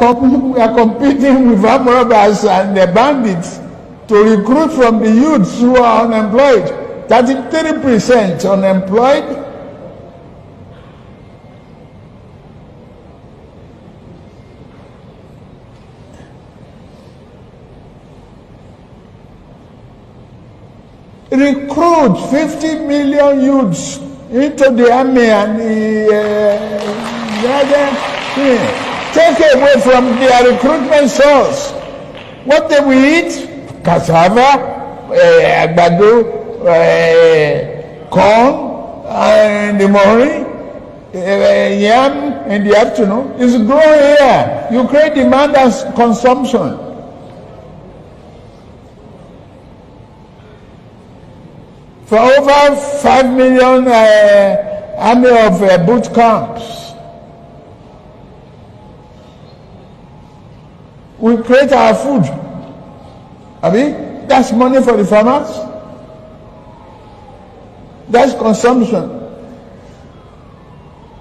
We are competing with armed robbers and the bandits to recruit from the youths who are unemployed. 33% unemployed. Recruit 50 million youths into the army and take away from their recruitment source. What they will eat? Cassava, àgbàdo, corn in the morning, yam in the afternoon. It's growing here. You create demand and consumption. For over 5 million army of boot camps. We create our food. That's money for the farmers. That's consumption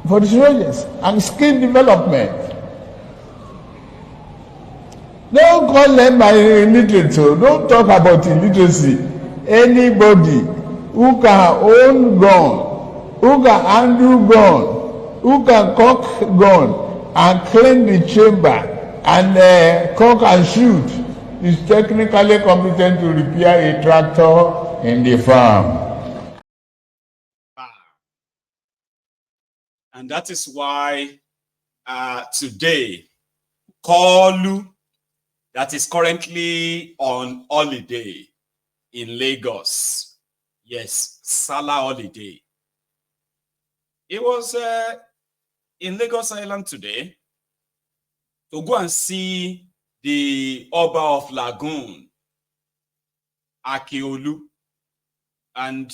for the soldiers and skill development. Don't call them illiterate. Don't talk about illiteracy. Anybody who can own gun, who can handle gun, who can cock gun and clean the chamber and cock and shoot is technically competent to repair a tractor in the farm. And that is why today, Koolu, that is currently on holiday in Lagos, yes, Salah holiday. It was in Lagos Island today to go and see the Oba of Lagoon, Koolu, and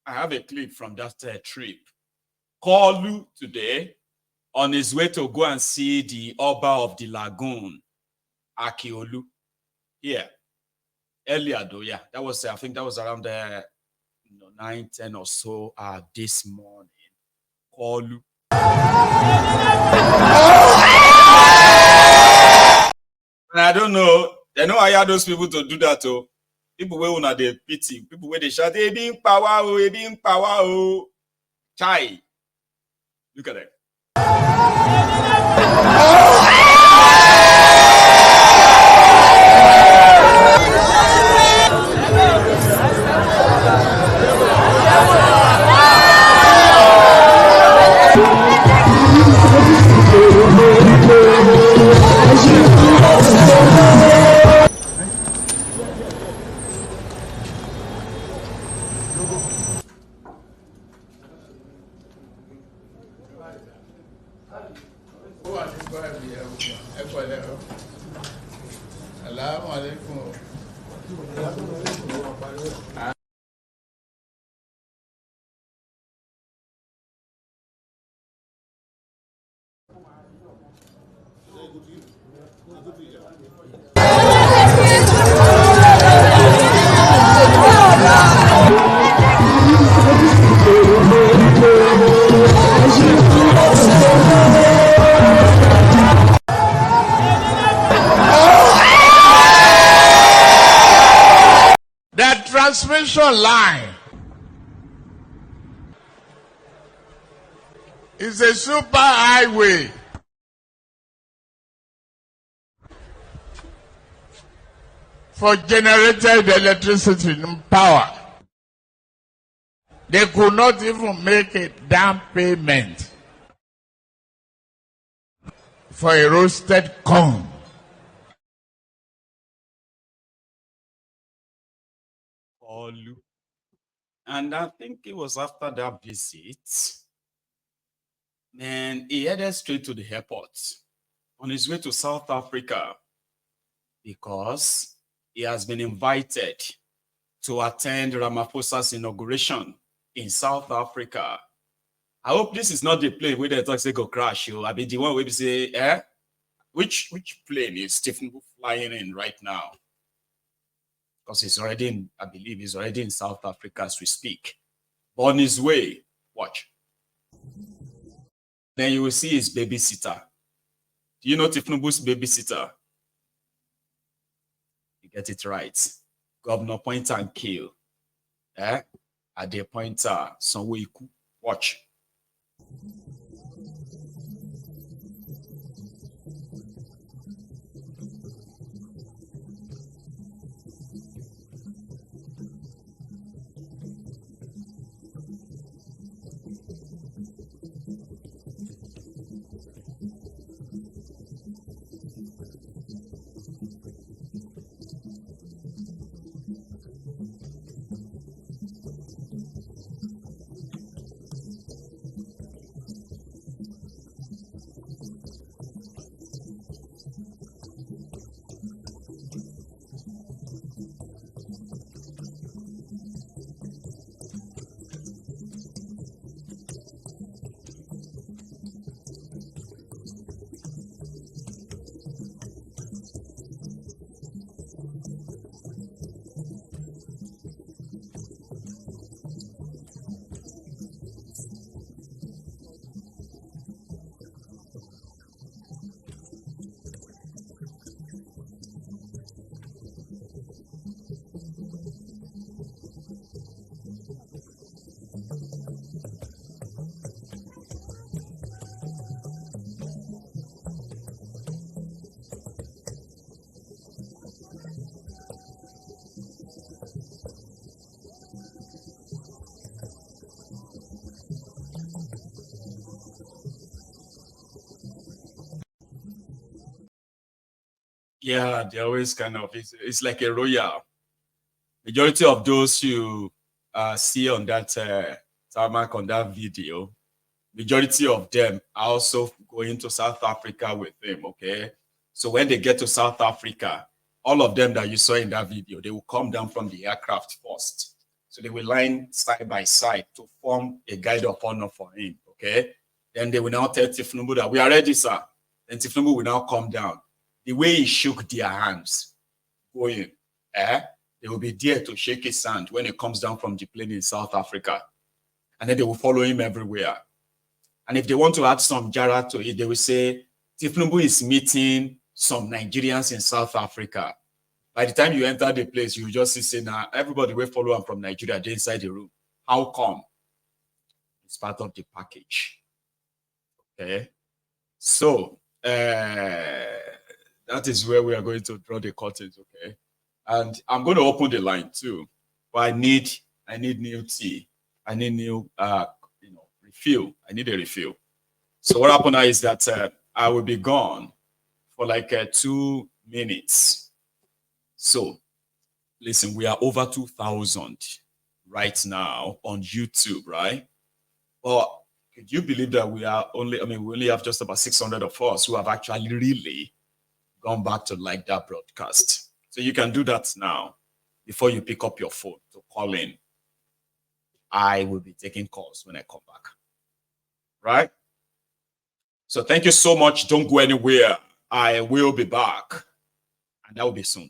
I have a clip from that trip. Koolu today on his way to go and see the Oba of the Lagoon, Koolu. Here, earlier though, yeah, that was I think that was around 9-10 or so this morning. Koolu. And I don't know. They know I had those people to do that. Oh, people where una they pity. People where they shout, "They being power, oh, they being power, oh." Chai. Look at them. Transmission line is a super highway for generated electricity and power. They could not even make a down payment for a roasted corn. And I think it was after that visit, man, he headed straight to the airport on his way to South Africa because he has been invited to attend Rhamaphosa's inauguration in South Africa. I hope this is not the plane where they talk say go crash. I mean, the one where we say, which plane is Stephen flying in right now? Because he's already in, I believe he's already in South Africa as we speak. But on his way, watch. Then you will see his babysitter, Do you know Tifnubu's babysitter? You get it right. Governor Point and Kill. At the pointer, Sanwo-Iku. Watch. Yeah, they always kind of, it's like a royal. Majority of those you see on that tarmac on that video, majority of them are also going to South Africa with him, okay? So when they get to South Africa, all of them that you saw in that video, they will come down from the aircraft first. So they will line side by side to form a guide of honor for him, okay? Then they will now tell Tifnubu that we are ready, sir. Then Tifnubu will now come down. The way he shook their hands, going, they will be there to shake his hand when he comes down from the plane in South Africa. And then they will follow him everywhere. And if they want to add some jara to it, they will say, Tifnubu is meeting some Nigerians in South Africa. By the time you enter the place, you just say, now everybody will follow him from Nigeria, they're inside the room. How come? It's part of the package. Okay. So, that is where we are going to draw the curtains, okay? And I'm going to open the line too. But I need new tea. I need new, refill. I need a refill. So what happened now is that I will be gone for like 2 minutes. So listen, we are over 2,000 right now on YouTube, right? Well, could you believe that we only have just about 600 of us who have actually really gone back to like that broadcast. So you can do that now before you pick up your phone to call in. I will be taking calls when I come back. Right? So thank you so much. Don't go anywhere. I will be back. And that will be soon.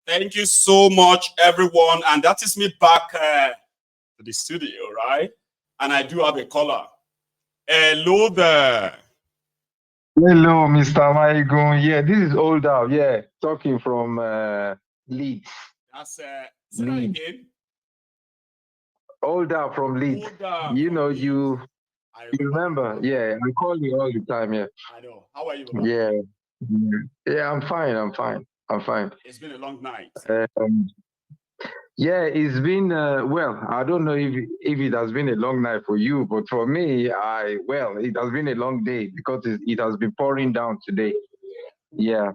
Thank you so much, everyone. And that is me back to the studio, right? And I do have a caller. Hello there. Hello, Mr. Maigun. Yeah, this is Olda. Yeah, talking from Leeds. That's say that again. Olda from Leeds. Olda You from know, Leeds. you remember? Yeah, I call you all the time. Yeah. I know. How are you? Yeah. Yeah, I'm fine. I'm fine. I'm fine. It's been a long night. Yeah, it's been well. I don't know if it has been a long night for you, but for me, it has been a long day because it has been pouring down today. Yeah.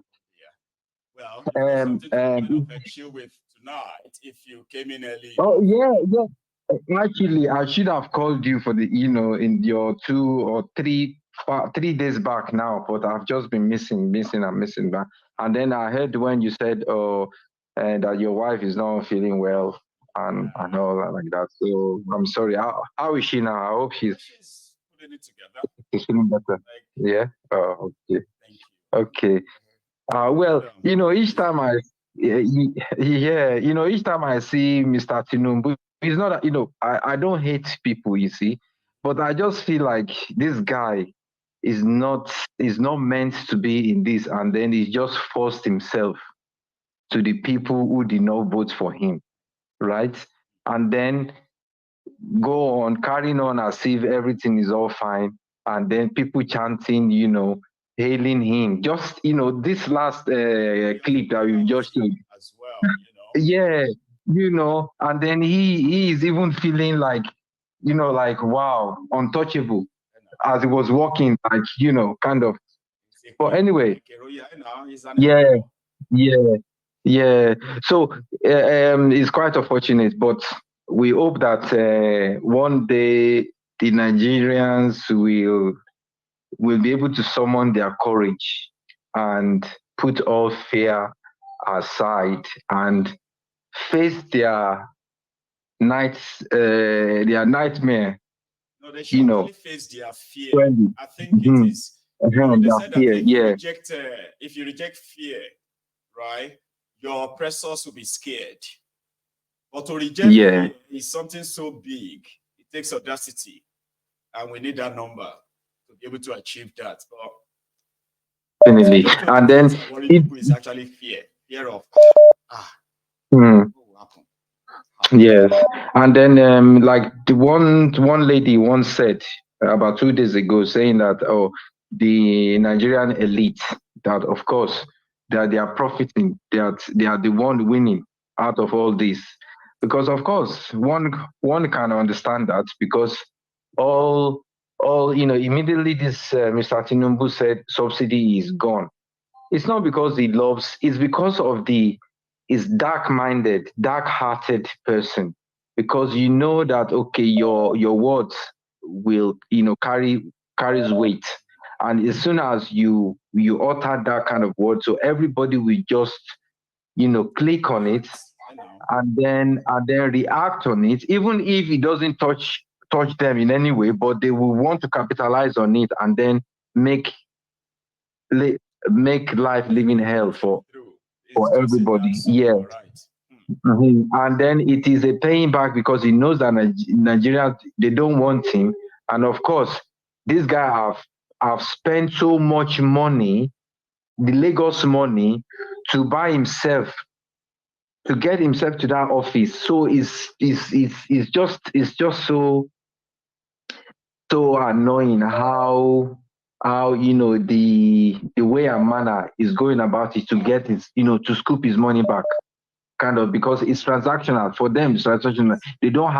Well, you've got something to kind of chill with tonight if you came in early. Oh yeah. Actually, I should have called you for in your 2 or 3 days back now, but I've just been missing back. And then I heard when you said, that your wife is not feeling well and all that like that. So I'm sorry. How is she now? I hope she's putting it together. She's feeling better. Yeah. Oh, okay. Thank you. Okay. Well, each time each time I see Mr. Tinubu, it's not that, I don't hate people, you see, but I just feel like this guy is not meant to be in this, and then he just forced himself to the people who did not vote for him, right? And then go on carrying on as if everything is all fine, and then people chanting, hailing him. Just this last clip that we just showed as well, yeah, and then he is even feeling like, like wow, untouchable as he was walking, like kind of. But anyway, yeah. So it's quite unfortunate, but we hope that one day the Nigerians will be able to summon their courage and put all fear aside and face their nightmare. No, they should only face their fear. I think it is. They said that if you reject fear, right, your oppressors will be scared. But to reject fear is something so big. It takes audacity, and we need that number to be able to achieve that. Definitely. And then people is actually fear of Yes, and then like the one lady once said about 2 days ago, saying that the Nigerian elite, that of course that they are profiting, that they are the one winning out of all this, because of course one can understand that, because all immediately this Mr. Tinubu said subsidy is gone. It's not because he loves; it's because of is dark-minded, dark-hearted person, because you know that okay, your words will carries weight, and as soon as you utter that kind of word, so everybody will just click on it and then react on it, even if it doesn't touch them in any way, but they will want to capitalize on it and then make life living hell for everybody. Yeah. And then it is a paying back, because he knows that Nigerians, they don't want him. And of course, this guy have spent so much money, the Lagos money, to buy himself, to get himself to that office. So it's just so annoying how the way and manner is going about it to get his to scoop his money back, kind of, because it's transactional for them. It's transactional. They don't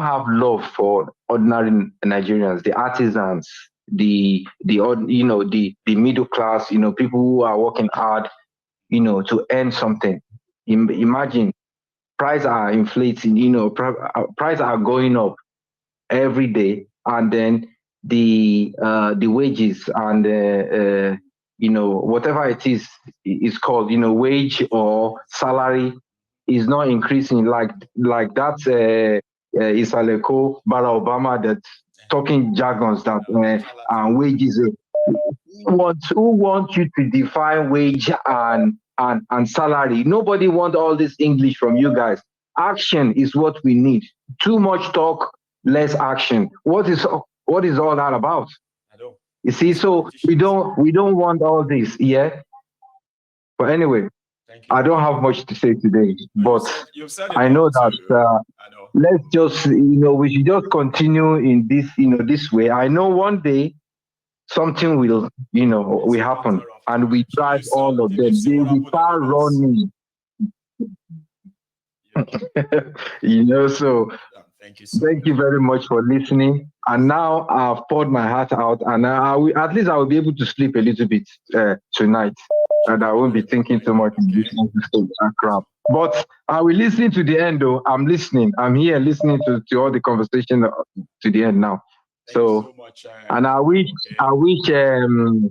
have love for ordinary Nigerians, the artisans, the middle class, people who are working hard, to earn something. Imagine, prices are inflating, prices are going up every day, and then the wages and whatever it is called, wage or salary, is not increasing like that. Isaleko Bara Obama, that talking jargons, that and wages. Who want you to define wage and and salary. Nobody wants all this English from you guys. Action is what we need. Too much talk, less action. What is all that about? I know. You see, so we don't want all this, yeah. But anyway, I don't have much to say today, but you've said I know that I know. let's just, we should just continue in this, this way. I know one day something will, will happen, and we drive all of them. They will start running. So thank you very much for listening. And now I've poured my heart out, and at least I will be able to sleep a little bit tonight, and I won't be thinking too much in this crap. But I will listen to the end, though. I'm listening. I'm here listening to all the conversation to the end now. So much, and I wish Agbeke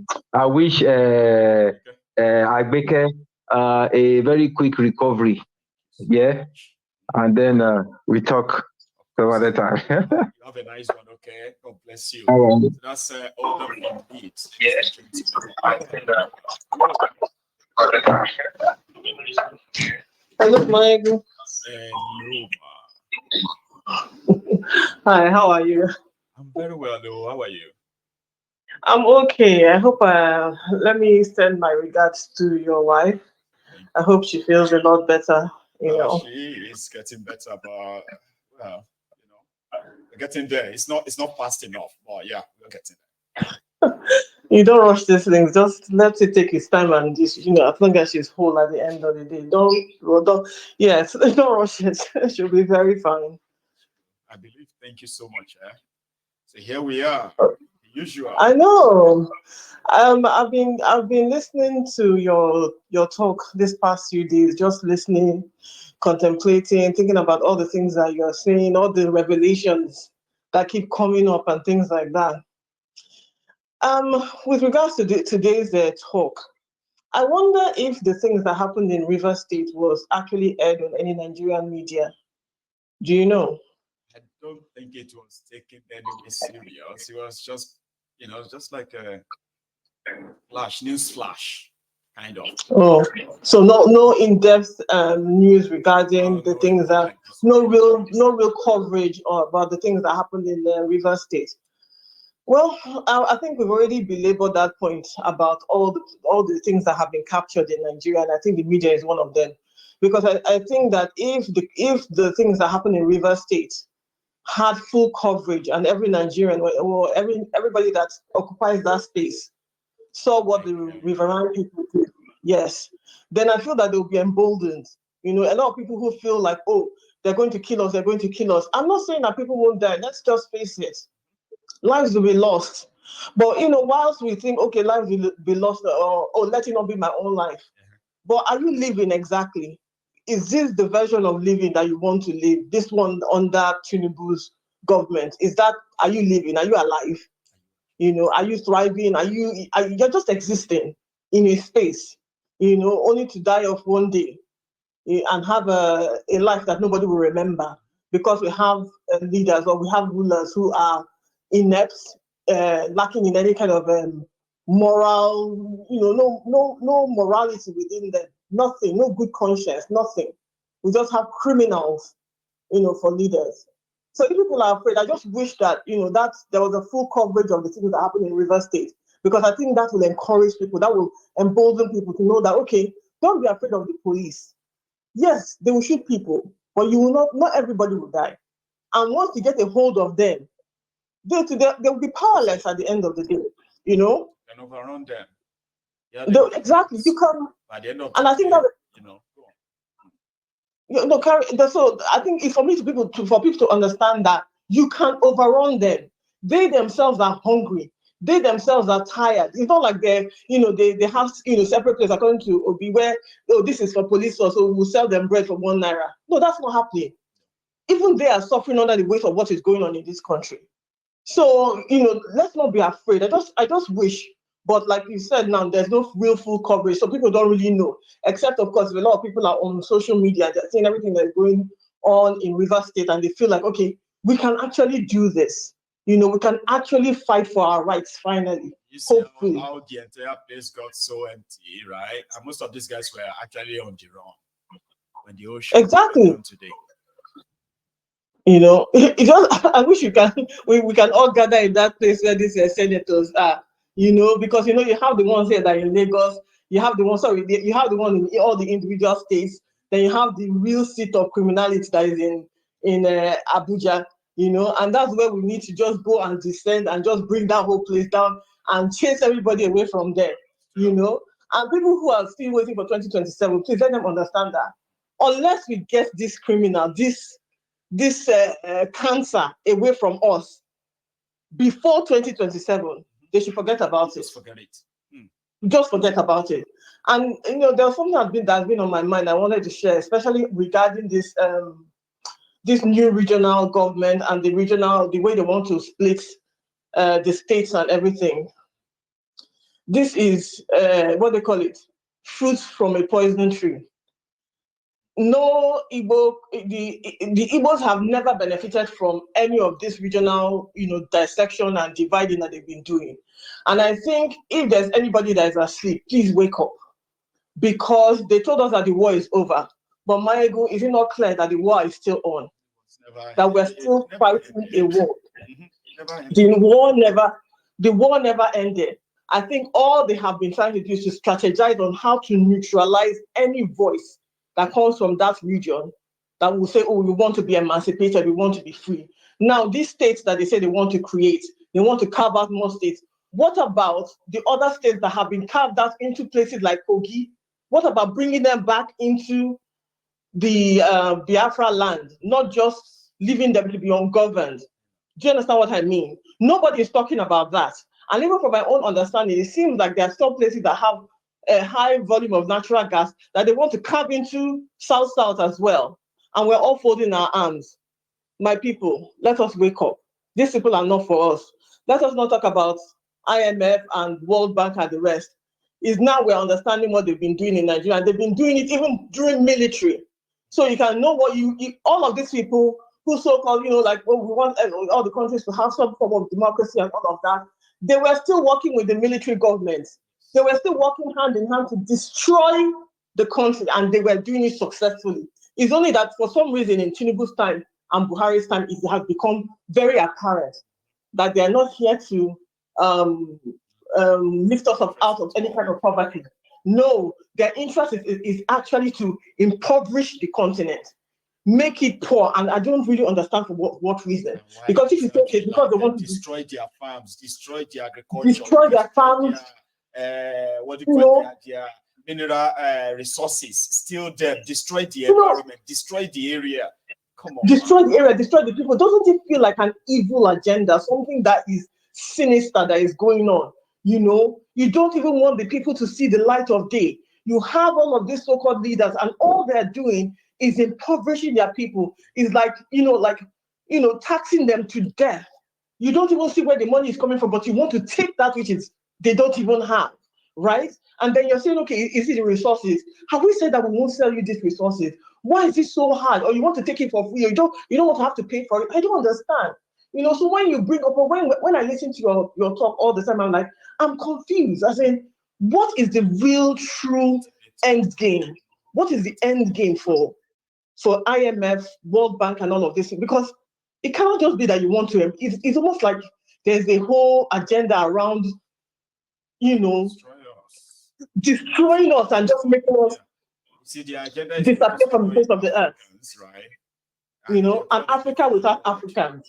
a very quick recovery. Yeah, and then we talk some other time. You have a nice one, okay? God bless you. So that's all the complete. Yes. Hello, Mike. Hi, how are you? I'm very well, though. How are you? I'm okay. I hope, let me send my regards to your wife. I hope she feels a lot better, She is getting better, but, well, we're getting there. It's not fast enough, but yeah, we're getting there. You don't rush these things. Just let it take its time, and just, as long as she's whole at the end of the day, don't rush it. She'll be very fine. I believe. Thank you so much. So here we are. Usual. I know. I've been listening to your talk this past few days, just listening, contemplating, thinking about all the things that you're saying, all the revelations that keep coming up and things like that. With regards to today's talk, I wonder if the things that happened in Rivers State was actually aired on any Nigerian media. Do you know? I don't think it was taken anyway serious. It was just, just like a news flash, kind of. Oh, so no in-depth news regarding the things that no real coverage about the things that happened in Rivers State. Well, I think we've already belabored that point about all the things that have been captured in Nigeria, and I think the media is one of them, because I think that if the things that happened in Rivers State had full coverage, and every Nigerian or everybody that occupies that space saw what the Riverine people did, yes, then I feel that they'll be emboldened. A lot of people who feel like, oh, they're going to kill us. I'm not saying that people won't die. Let's just face it. Lives will be lost. But, whilst we think, okay, lives will be lost, or let it not be my own life. But are you living exactly? Is this the version of living that you want to live? This one under Tinubu's government? Are you living? Are you alive? Are you thriving? You're just existing in a space, only to die off one day and have a life that nobody will remember, because we have leaders, or we have rulers who are inept, lacking in any kind of moral, no morality within them, nothing, no good conscience, nothing. We just have criminals, for leaders. So if people are afraid, I just wish that, that there was a full coverage of the things that happened in Rivers State, because I think that will encourage people, that will embolden people to know that, okay, don't be afraid of the police. Yes, they will shoot people, but not everybody will die. And once you get a hold of them, they will be powerless at the end of the day, And overrun them. Yeah, exactly. You can. By the end of and the I think day, that, so I think it's for people to understand that you can overrun them. They themselves are hungry. They themselves are tired. It's not like they have separate places according to Obi, where this is for police, so we'll sell them bread for £1. No, that's not happening. Even they are suffering under the weight of what is going on in this country. So, let's not be afraid. I just wish, but like you said now, there's no real full coverage, so people don't really know. Except, of course, if a lot of people are on social media, they're seeing everything that's going on in Rivers State, and they feel like, okay, we can actually do this. we can actually fight for our rights finally. You see hopefully. How the entire place got so empty, right? And most of these guys were actually on the run when the ocean Exactly. today. It just, I wish we can all gather in that place where these senators are, because you have the ones here that are in Lagos, you have the one in all the individual states, then you have the real seat of criminality that is in Abuja, and that's where we need to just go and descend and just bring that whole place down and chase everybody away from there, And people who are still waiting for 2027, please let them understand that unless we get this criminal, this cancer away from us before 2027, they should forget about it. Just forget it. Just forget about it. And there's something that's been on my mind I wanted to share, especially regarding this new regional government and the way they want to split the states and everything. This is what they call it, fruits from a poison tree. No Igbo, the Igbos have never benefited from any of this regional, dissection and dividing that they've been doing. And I think if there's anybody that is asleep, please wake up, because they told us that the war is over. But Maego, is it not clear that the war is still on? That we're still fighting a war. The war never ended. I think all they have been trying to do is to strategize on how to neutralize any voice that comes from that region that will say, oh, we want to be emancipated, we want to be free. Now, these states that they say they want to create, they want to carve out more states. What about the other states that have been carved out into places like Kogi? What about bringing them back into the Biafra land, not just leaving them to be ungoverned? Do you understand what I mean? Nobody is talking about that. And even from my own understanding, it seems like there are some places that have a high volume of natural gas that they want to carve into South as well. And we're all folding our arms. My people, let us wake up. These people are not for us. Let us not talk about IMF and World Bank and the rest. Is now we're understanding what they've been doing in Nigeria. They've been doing it even during military. So you can know what all of these people who so-called, we want all the countries to have some form of democracy and all of that. They were still working with the military governments. They were still working hand in hand to destroy the country, and they were doing it successfully. It's only that for some reason in Tinubu's time and Buhari's time, it has become very apparent that they are not here to lift us up out of any kind of poverty. No, their interest is actually to impoverish the continent, make it poor, and I don't really understand for what reason. Because if you think it's because they want to destroy their farms, destroy their agriculture, destroy their farms, their mineral resources, steal them, destroy the environment, destroy the area. Come on, destroy the area, destroy the people. Doesn't it feel like an evil agenda, something that is sinister that is going on? You don't even want the people to see the light of day. You have all of these so-called leaders, and all they're doing is impoverishing their people. Is taxing them to death. You don't even see where the money is coming from, but you want to take that which they don't even have, right? And then you're saying, okay, is it the resources? Have we said that we won't sell you these resources? Why is it so hard? Or you want to take it for free? Or you don't want to have to pay for it? I don't understand. So when you bring up, when I listen to your talk all the time, I'm like, I'm confused. I say, what is the real, true end game? What is the end game for IMF, World Bank, and all of this? Because it cannot just be that you want to. It's almost like there's a whole agenda around, destroying us and just making us the agenda disappear from the face of the earth. Right. And Africa without Africans.